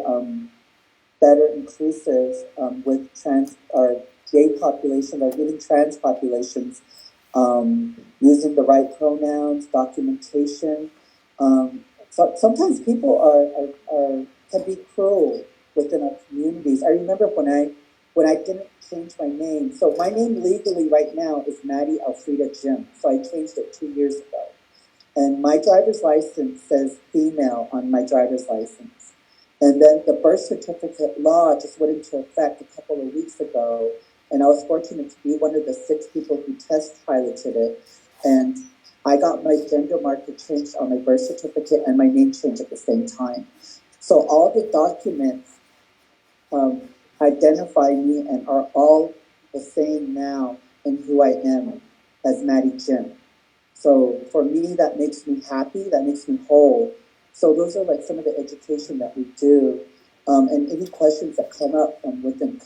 better inclusive with trans or gay population or even trans populations, using the right pronouns, documentation. So sometimes people can be cruel within our communities. I remember when I didn't change my name. So my name legally right now is Maddie Alfreda Jim. So I changed it 2 years ago. And my driver's license says female on my driver's license. And then the birth certificate law just went into effect a couple of weeks ago. And I was fortunate to be one of the 6 people who test piloted it. And I got my gender marker changed on my birth certificate and my name changed at the same time. So all the documents identify me and are all the same now in who I am as Maddie Jim. So for me, that makes me happy, that makes me whole. So those are like some of the education that we do. And any questions that come up within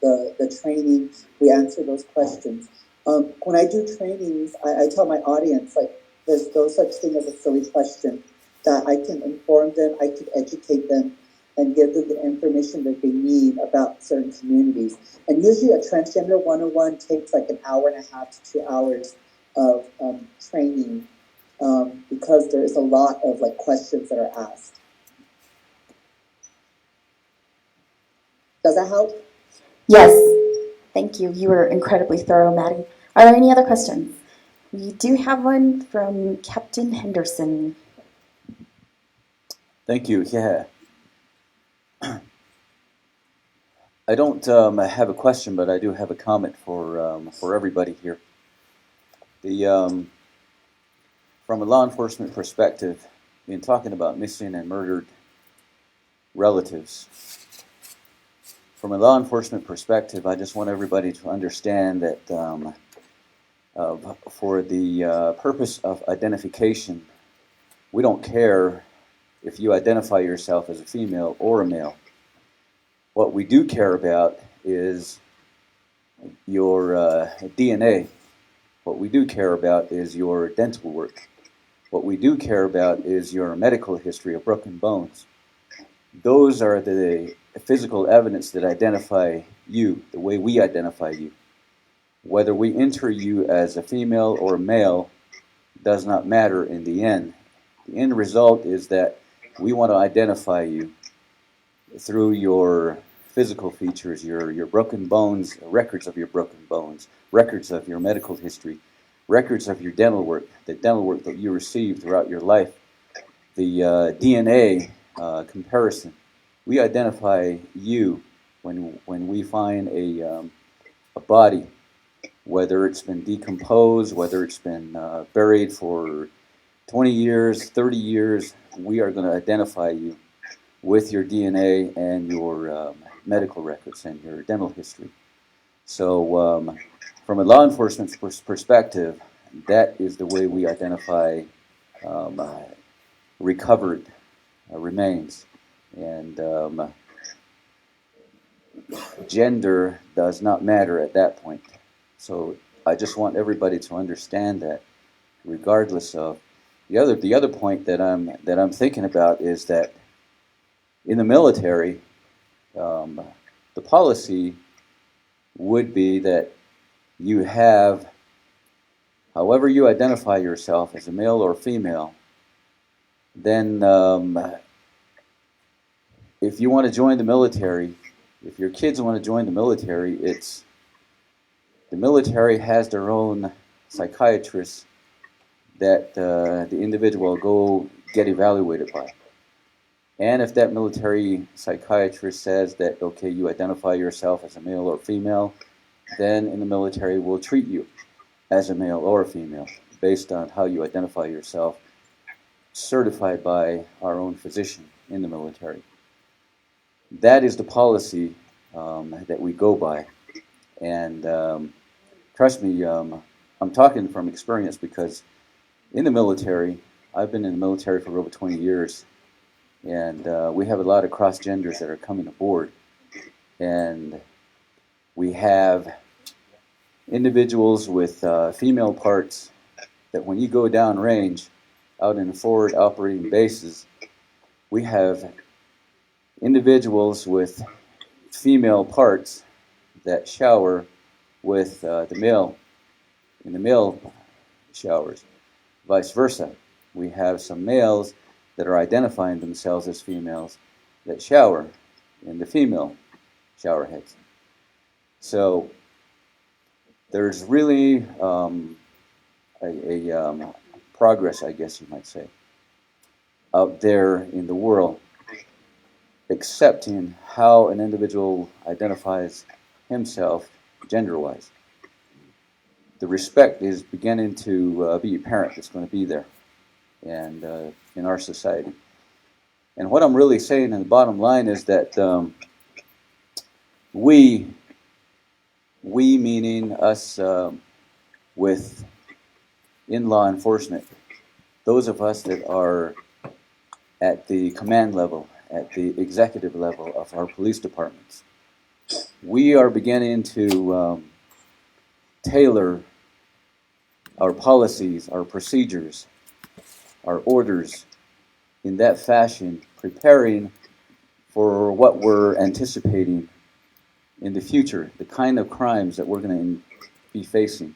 the training, we answer those questions. When I do trainings, I tell my audience, like, there's no such thing as a silly question, that I can inform them, I can educate them, and give them the information that they need about certain communities. And usually a transgender 101 takes like an hour and a half to 2 hours. of training because there is a lot of like questions that are asked. Does that help? Yes, thank you. You were incredibly thorough, Maddie. Are there any other questions? We do have one from Captain Henderson. Thank you. Yeah. I don't have a question, but I do have a comment for everybody here. The from a law enforcement perspective, in talking about missing and murdered relatives, from a law enforcement perspective, I just want everybody to understand that for the purpose of identification, we don't care if you identify yourself as a female or a male. What we do care about is your DNA. What we do care about is your dental work. What we do care about is your medical history of broken bones. Those are the physical evidence that identify you, the way we identify you. Whether we enter you as a female or a male does not matter in the end. The end result is that we want to identify you through your physical features, your broken bones, records of your broken bones, records of your medical history, records of your dental work, the dental work that you received throughout your life, the DNA comparison. We identify you when we find a body, whether it's been decomposed, whether it's been buried for 20 years, 30 years, we are going to identify you with your DNA and your medical records and your dental history. So from a law enforcement perspective, that is the way we identify recovered remains. And gender does not matter at that point. So I just want everybody to understand that, regardless of the other point that I'm thinking about is that in the military, the policy would be that you have, however you identify yourself as a male or female, then if you want to join the military, if your kids want to join the military, the military has their own psychiatrists that the individual will go get evaluated by. And if that military psychiatrist says that, okay, you identify yourself as a male or female, then in the military we'll treat you as a male or a female based on how you identify yourself, certified by our own physician in the military. That is the policy that we go by. And trust me, I'm talking from experience because in the military, I've been in the military for over 20 years, and we have a lot of cross-genders that are coming aboard. And we have individuals with female parts that when you go down range, out in forward operating bases, we have individuals with female parts that shower with the male in the male showers. Vice versa. We have some males that are identifying themselves as females that shower in the female shower heads. So there's really a progress, I guess you might say, out there in the world, accepting how an individual identifies himself gender-wise. The respect is beginning to be apparent. It's going to be there, and in our society. And what I'm really saying in the bottom line is that we meaning us with in law enforcement, those of us that are at the command level, at the executive level of our police departments, we are beginning to tailor our policies, our procedures, our orders in that fashion, preparing for what we're anticipating in the future, the kind of crimes that we're going to be facing.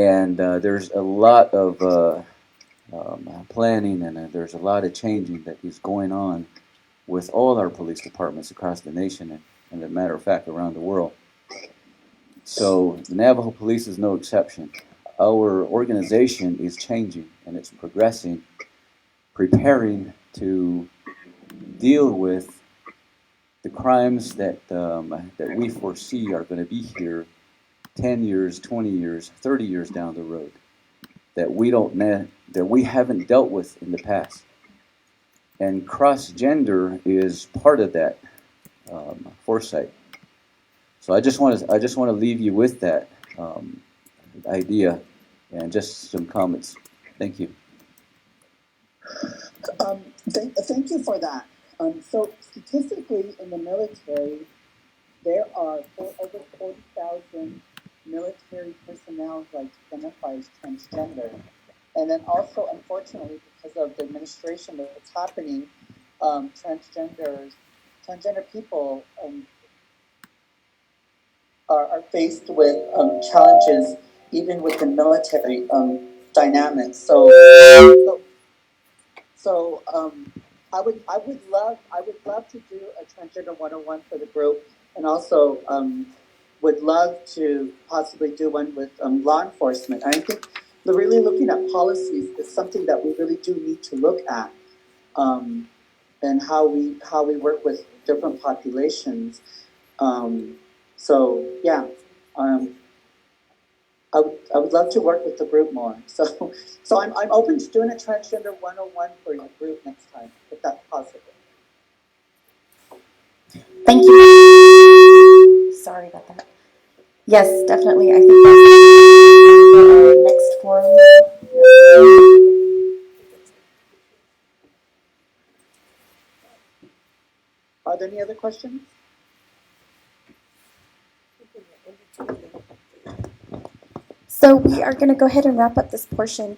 And there's a lot of planning, and there's a lot of changing that is going on with all our police departments across the nation, and as a matter of fact, around the world. So the Navajo Police is no exception. Our organization is changing, and it's progressing, preparing to deal with the crimes that that we foresee are going to be here 10 years, 20 years, 30 years down the road, that we haven't dealt with in the past. And cross-gender is part of that foresight. So I just want to leave you with that idea and just some comments. Thank you. Thank you for that. So statistically in the military, there are over 40,000 military personnel who identify as transgender. And then also, unfortunately, because of the administration that's happening, transgender people are faced with challenges even with the military dynamics. So I would love to do a transgender 101 for the group, and also would love to possibly do one with law enforcement. And I think really looking at policies is something that we really do need to look at, and how we work with different populations. So yeah. I would love to work with the group more. So I'm open to doing a transgender 101 for your group next time, if that's possible. Thank you. Sorry about that. Yes, definitely. I think that's our next forum. Are there any other questions? So we are going to go ahead and wrap up this portion.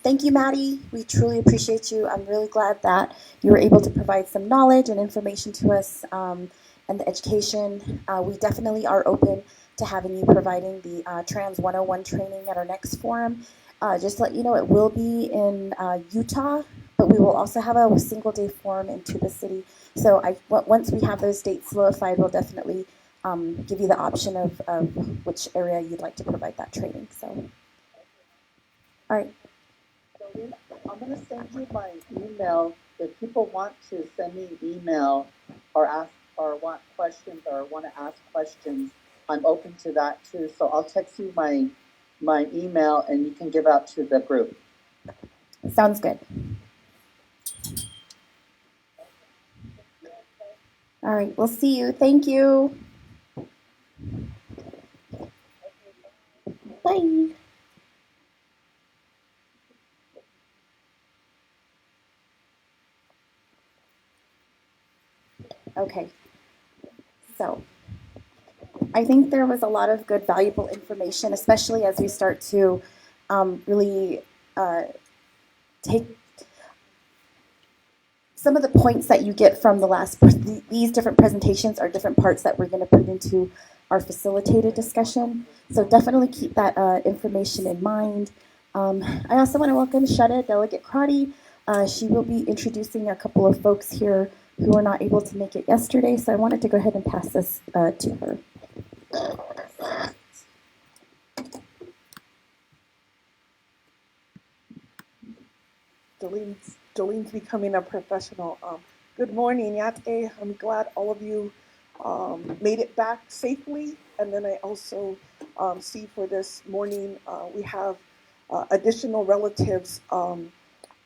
Thank you, Maddie. We truly appreciate you. I'm really glad that you were able to provide some knowledge and information to us, and the education. We definitely are open to having you providing the Trans 101 training at our next forum. Just to let you know, it will be in Utah, but we will also have a single-day forum in Tuba City. So once we have those dates solidified, we'll definitely give you the option of which area you'd like to provide that training. So, all right. So I'm going to send you my email. If people want to send me an email or ask or want questions or want to ask questions, I'm open to that too. So I'll text you my email, and you can give out to the group. Sounds good. All right, we'll see you. Thank you. Bye. Okay, so I think there was a lot of good, valuable information, especially as we start to really take some of the points that you get from these different presentations are different parts that we're going to put into our facilitated discussion. So definitely keep that information in mind. I also want to welcome Shada Delegate Crotty. She will be introducing a couple of folks here who were not able to make it yesterday, so I wanted to go ahead and pass this to her. Jolene's becoming a professional. Good morning, Yate. I'm glad all of you made it back safely. And then I also see for this morning we have additional relatives,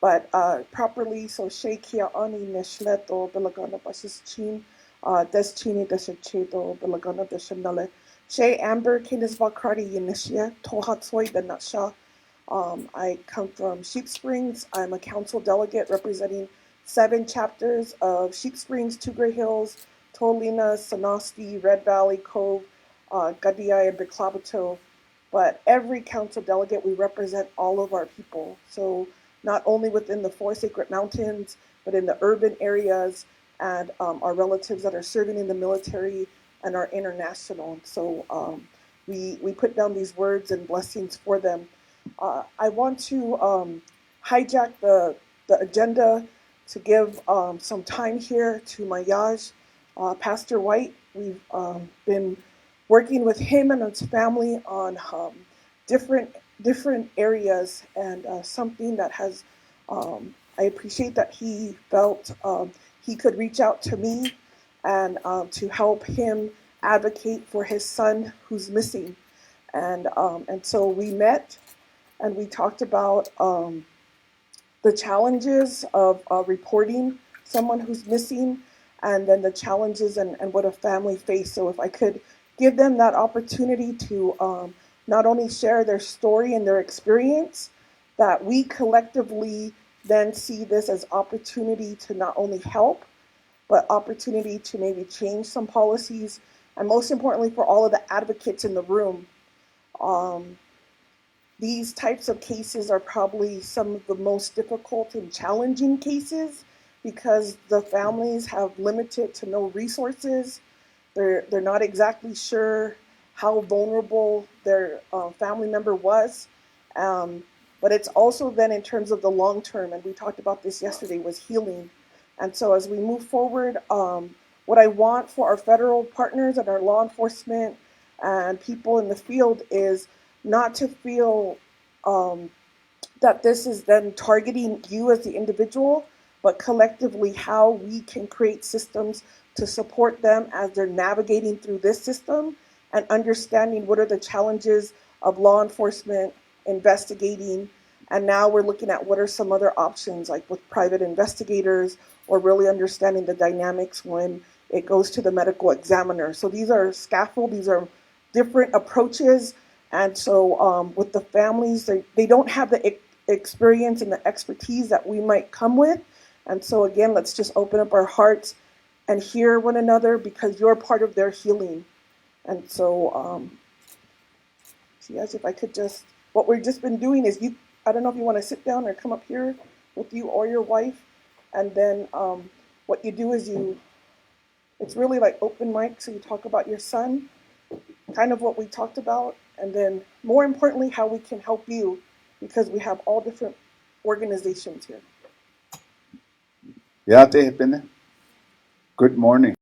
but properly. So Sheikh Ani Neshleto Belagana Basischin, Deschini Deshacheto Belagana Deshanale. Shay Amber Kines Vakrati Yanishia, Tohatsoi the Natsha. I come from Sheep Springs. I'm a council delegate representing 7 chapters of Sheep Springs, Two Gray Hills, Tolina, Sonosti, Red Valley, Cove, Gadiai, and Biklabato. But every council delegate, we represent all of our people. So not only within the 4 sacred mountains, but in the urban areas, and our relatives that are serving in the military and are international. So we put down these words and blessings for them. I want to hijack the agenda to give some time here to my Yaj, Pastor White. We've been working with him and his family on different areas, and something that has I appreciate that he felt he could reach out to me and to help him advocate for his son who's missing, and so we met and we talked about the challenges of reporting someone who's missing, and then the challenges and what a family face. So if I could give them that opportunity to not only share their story and their experience, that we collectively then see this as opportunity to not only help, but opportunity to maybe change some policies, and most importantly for all of the advocates in the room. These types of cases are probably some of the most difficult and challenging cases because the families have limited to no resources. They're not exactly sure how vulnerable their family member was. But it's also then in terms of the long term, and we talked about this yesterday, was healing. And so as we move forward, what I want for our federal partners and our law enforcement and people in the field is not to feel that this is then targeting you as the individual, but collectively how we can create systems to support them as they're navigating through this system and understanding what are the challenges of law enforcement, investigating, and now we're looking at what are some other options, like with private investigators, or really understanding the dynamics when it goes to the medical examiner. So these are scaffold, these are different approaches. And so with the families, they don't have the experience and the expertise that we might come with. And so again, let's just open up our hearts and hear one another because you're part of their healing. And so, yes, if I could just, what we've just been doing is I don't know if you want to sit down or come up here with you or your wife. And then what you do is it's really like open mic. So you talk about your son, kind of what we talked about. And then more importantly, how we can help you because we have all different organizations here. Yeah, good morning.